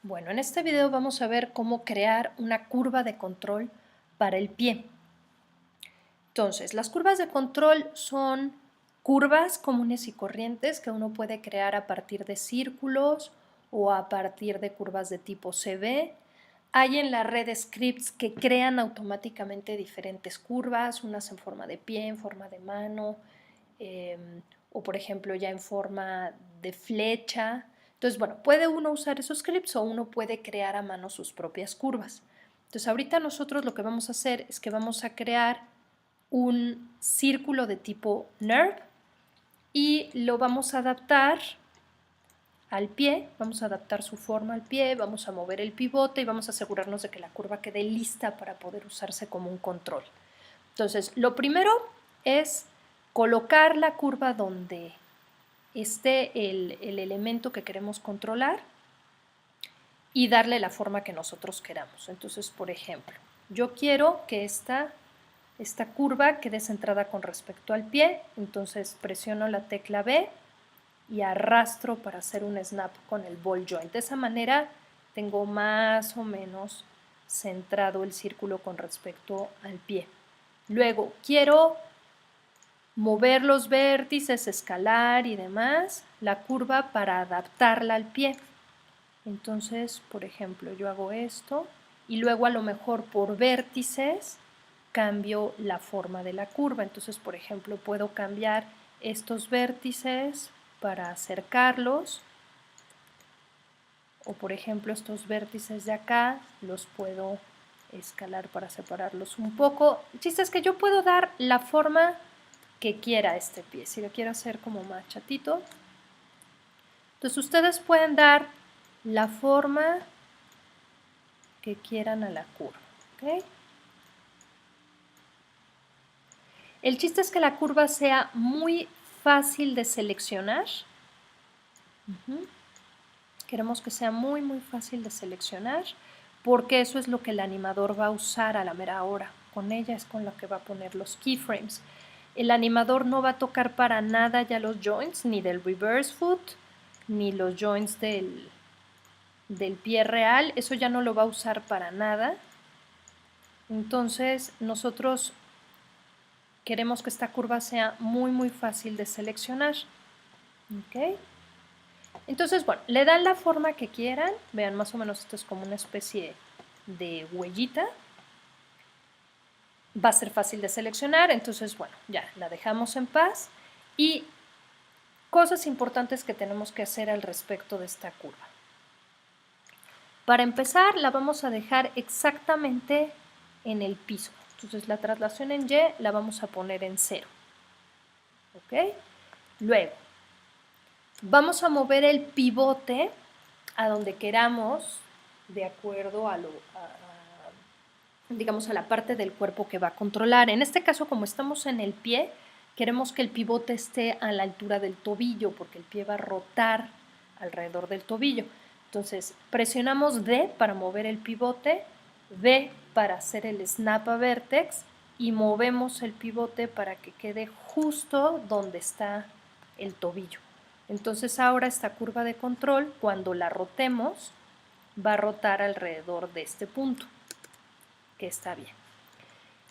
Bueno, en este video vamos a ver cómo crear una curva de control para el pie. Entonces, las curvas de control son curvas comunes y corrientes que uno puede crear a partir de círculos o a partir de curvas de tipo CV. Hay en la red scripts que crean automáticamente diferentes curvas, unas en forma de pie, en forma de mano, o por ejemplo ya en forma de flecha. Entonces, bueno, puede uno usar esos scripts o uno puede crear a mano sus propias curvas. Entonces, ahorita nosotros lo que vamos a hacer es que vamos a crear un círculo de tipo NURB y lo vamos a adaptar al pie, vamos a adaptar su forma al pie, vamos a mover el pivote y vamos a asegurarnos de que la curva quede lista para poder usarse como un control. Entonces, lo primero es colocar la curva donde esté el elemento que queremos controlar y darle la forma que nosotros queramos. Entonces, por ejemplo, yo quiero que esta curva quede centrada con respecto al pie, entonces presiono la tecla B y arrastro para hacer un snap con el ball joint. De esa manera tengo más o menos centrado el círculo con respecto al pie. Luego quiero mover los vértices, escalar y demás, la curva para adaptarla al pie. Entonces, por ejemplo, yo hago esto y luego a lo mejor por vértices cambio la forma de la curva. Entonces, por ejemplo, puedo cambiar estos vértices para acercarlos o, por ejemplo, estos vértices de acá los puedo escalar para separarlos un poco. El chiste es que yo puedo dar la forma que quiera este pie. Si lo quiero hacer como más chatito, entonces ustedes pueden dar la forma que quieran a la curva. ¿Okay? El chiste es que la curva sea muy fácil de seleccionar. Queremos que sea muy, muy fácil de seleccionar porque eso es lo que el animador va a usar a la mera hora. Con ella es con la que va a poner los keyframes. El animador no va a tocar para nada ya los joints, ni del reverse foot, ni los joints del pie real. Eso ya no lo va a usar para nada. Entonces, nosotros queremos que esta curva sea muy, muy fácil de seleccionar. ¿Okay? Entonces, bueno, le dan la forma que quieran. Vean, más o menos esto es como una especie de huellita. Va a ser fácil de seleccionar, entonces, bueno, ya la dejamos en paz. Y cosas importantes que tenemos que hacer al respecto de esta curva. Para empezar, la vamos a dejar exactamente en el piso. Entonces, la traslación en Y la vamos a poner en 0. ¿Ok? Luego, vamos a mover el pivote a donde queramos, de acuerdo a digamos, a la parte del cuerpo que va a controlar. En este caso, como estamos en el pie, queremos que el pivote esté a la altura del tobillo, porque el pie va a rotar alrededor del tobillo. Entonces, presionamos D para mover el pivote, V para hacer el snap a vertex y movemos el pivote para que quede justo donde está el tobillo. Entonces ahora esta curva de control, cuando la rotemos, va a rotar alrededor de este punto, que está bien.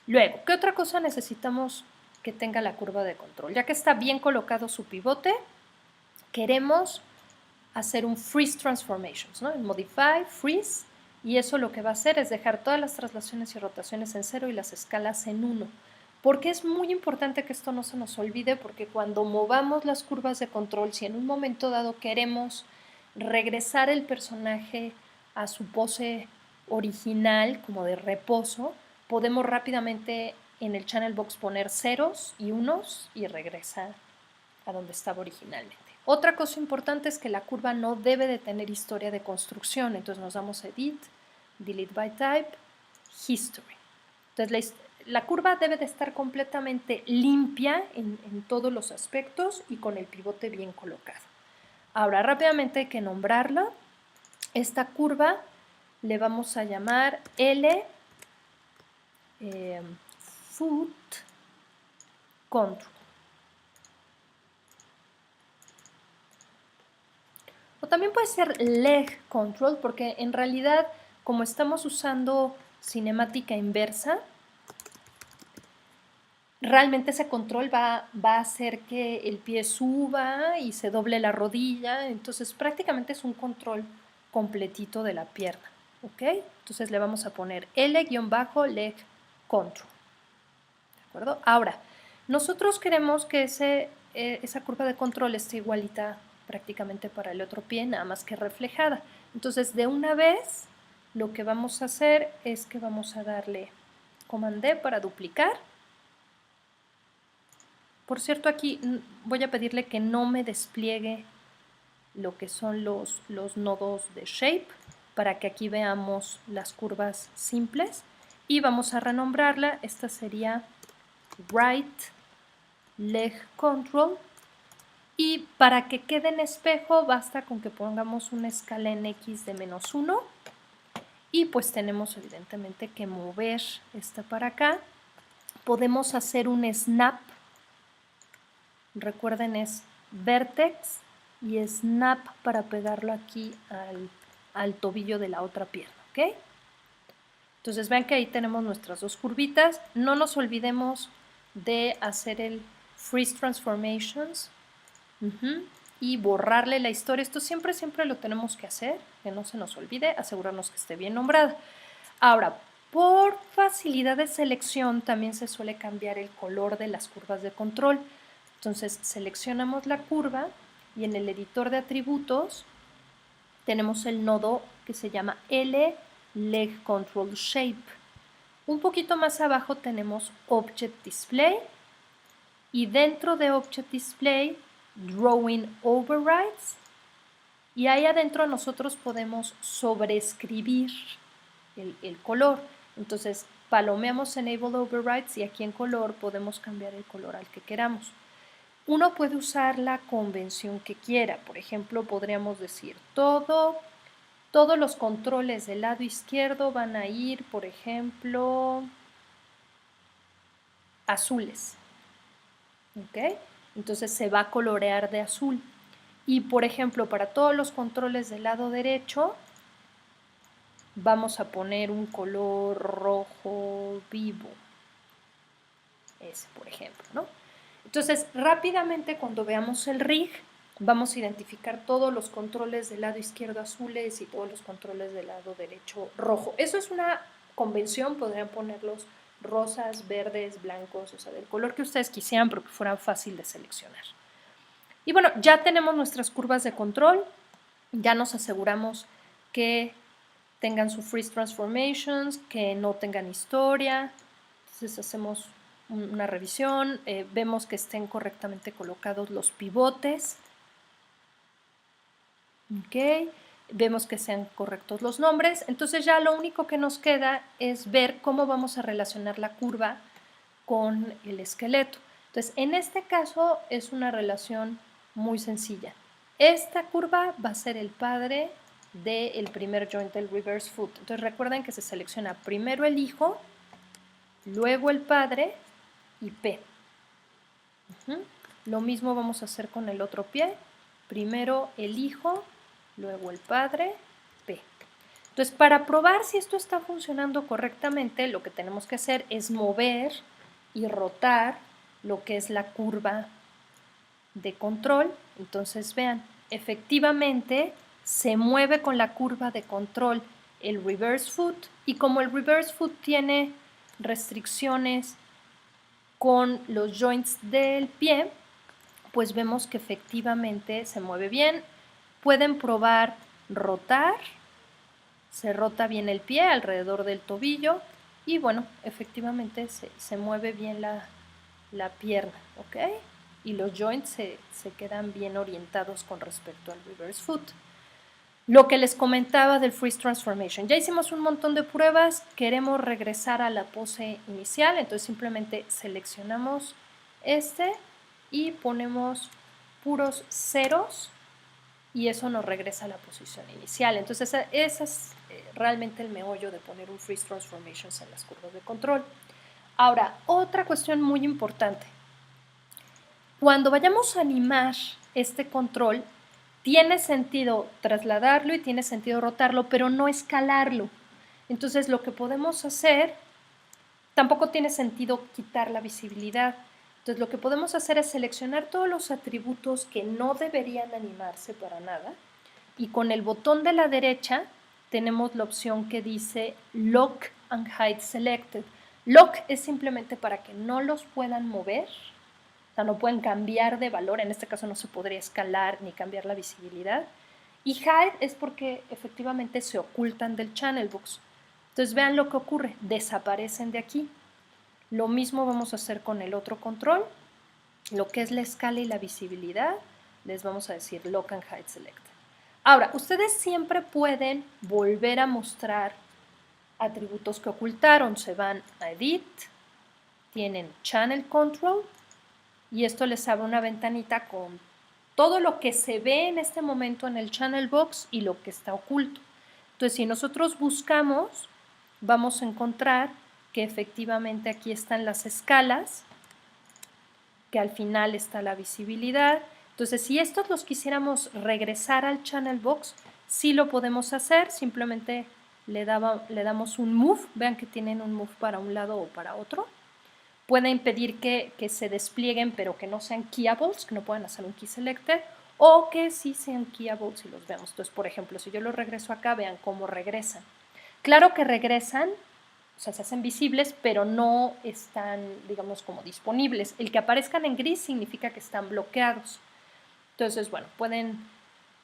Luego, ¿qué otra cosa necesitamos que tenga la curva de control? Ya que está bien colocado su pivote, queremos hacer un freeze transformations, ¿no? El modify, freeze, y eso lo que va a hacer es dejar todas las traslaciones y rotaciones en 0 y las escalas en 1. Porque es muy importante que esto no se nos olvide, porque cuando movamos las curvas de control, si en un momento dado queremos regresar el personaje a su pose original, como de reposo, podemos rápidamente en el channel box poner ceros y unos y regresa a donde estaba originalmente. Otra cosa importante es que la curva no debe de tener historia de construcción, entonces nos damos Edit, Delete by Type, History. Entonces la curva debe de estar completamente limpia en todos los aspectos y con el pivote bien colocado. Ahora rápidamente hay que nombrarla. Esta curva le vamos a llamar L Foot Control. O también puede ser leg control, porque en realidad, como estamos usando cinemática inversa, realmente ese control va a hacer que el pie suba y se doble la rodilla. Entonces prácticamente es un control completito de la pierna. ¿Ok? Entonces le vamos a poner L-leg control. ¿De acuerdo? Ahora, nosotros queremos que esa curva de control esté igualita prácticamente para el otro pie, nada más que reflejada. Entonces, de una vez, lo que vamos a hacer es que vamos a darle Command D para duplicar. Por cierto, aquí voy a pedirle que no me despliegue lo que son los nodos de Shape, para que aquí veamos las curvas simples. Y vamos a renombrarla. Esta sería Right Leg Control. Y para que quede en espejo, basta con que pongamos una escala en X de -1. Y pues tenemos evidentemente que mover esta para acá. Podemos hacer un snap. Recuerden, es vertex y snap para pegarlo aquí al tobillo de la otra pierna, ¿ok? Entonces vean que ahí tenemos nuestras dos curvitas. No nos olvidemos de hacer el Freeze Transformations y borrarle la historia. Esto siempre lo tenemos que hacer, que no se nos olvide, asegurarnos que esté bien nombrada. Ahora, por facilidad de selección también se suele cambiar el color de las curvas de control. Entonces seleccionamos la curva y en el editor de atributos tenemos el nodo que se llama L-Leg Control Shape. Un poquito más abajo tenemos Object Display y dentro de Object Display Drawing Overrides, y ahí adentro nosotros podemos sobreescribir el color. Entonces palomeamos Enable Overrides y aquí en color podemos cambiar el color al que queramos. Uno puede usar la convención que quiera. Por ejemplo, podríamos decir todos los controles del lado izquierdo van a ir, por ejemplo, azules. ¿Ok? Entonces se va a colorear de azul. Y por ejemplo, para todos los controles del lado derecho, vamos a poner un color rojo vivo. Ese, por ejemplo, ¿no? Entonces, rápidamente cuando veamos el rig, vamos a identificar todos los controles del lado izquierdo azules y todos los controles del lado derecho rojo. Eso es una convención, podrían ponerlos rosas, verdes, blancos, o sea, del color que ustedes quisieran, pero que fuera fácil de seleccionar. Y bueno, ya tenemos nuestras curvas de control, ya nos aseguramos que tengan su Freeze Transformations, que no tengan historia. Entonces hacemos una revisión, vemos que estén correctamente colocados los pivotes. Ok, vemos que sean correctos los nombres. Entonces ya lo único que nos queda es ver cómo vamos a relacionar la curva con el esqueleto. Entonces, en este caso es una relación muy sencilla. Esta curva va a ser el padre del primer joint del reverse foot. Entonces recuerden que se selecciona primero el hijo, luego el padre y P. Lo mismo vamos a hacer con el otro pie. Primero el hijo, luego el padre, P. Entonces, para probar si esto está funcionando correctamente, lo que tenemos que hacer es mover y rotar lo que es la curva de control. Entonces, vean, efectivamente se mueve con la curva de control el reverse foot, y como el reverse foot tiene restricciones con los joints del pie, pues vemos que efectivamente se mueve bien. Pueden probar rotar, se rota bien el pie alrededor del tobillo y bueno, efectivamente se mueve bien la pierna, ¿ok? Y los joints se quedan bien orientados con respecto al reverse foot. Lo que les comentaba del Freeze Transformation. Ya hicimos un montón de pruebas, queremos regresar a la pose inicial, entonces simplemente seleccionamos este y ponemos puros ceros y eso nos regresa a la posición inicial. Entonces ese es realmente el meollo de poner un Freeze Transformations en las curvas de control. Ahora, otra cuestión muy importante. Cuando vayamos a animar este control, tiene sentido trasladarlo y tiene sentido rotarlo, pero no escalarlo. Entonces lo que podemos hacer, tampoco tiene sentido quitar la visibilidad. Entonces lo que podemos hacer es seleccionar todos los atributos que no deberían animarse para nada y con el botón de la derecha tenemos la opción que dice Lock and Hide Selected. Lock es simplemente para que no los puedan mover, o sea, no pueden cambiar de valor, en este caso no se podría escalar ni cambiar la visibilidad. Y Hide es porque efectivamente se ocultan del channel box. Entonces vean lo que ocurre, desaparecen de aquí. Lo mismo vamos a hacer con el otro control, lo que es la escala y la visibilidad, les vamos a decir Lock and Hide Select. Ahora, ustedes siempre pueden volver a mostrar atributos que ocultaron. Se van a Edit, tienen Channel Control y esto les abre una ventanita con todo lo que se ve en este momento en el Channel Box y lo que está oculto. Entonces, si nosotros buscamos, vamos a encontrar que efectivamente aquí están las escalas, que al final está la visibilidad. Entonces, si estos los quisiéramos regresar al Channel Box, sí lo podemos hacer, simplemente le damos un Move, vean que tienen un Move para un lado o para otro. Puede impedir que se desplieguen, pero que no sean keyables, que no puedan hacer un key selected, o que sí sean keyables y los veamos. Entonces, por ejemplo, si yo los regreso acá, vean cómo regresan. Claro que regresan, o sea, se hacen visibles, pero no están, digamos, como disponibles. El que aparezcan en gris significa que están bloqueados. Entonces, bueno, pueden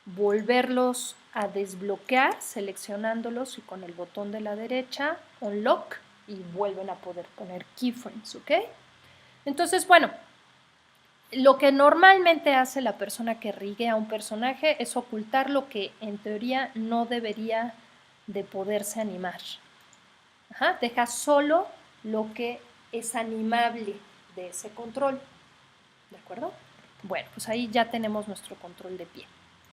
volverlos a desbloquear seleccionándolos y con el botón de la derecha, Unlock, y vuelven a poder poner keyframes, ¿ok? Entonces, bueno, lo que normalmente hace la persona que rigue a un personaje es ocultar lo que en teoría no debería de poderse animar. Ajá, deja solo lo que es animable de ese control. ¿De acuerdo? Bueno, pues ahí ya tenemos nuestro control de pie.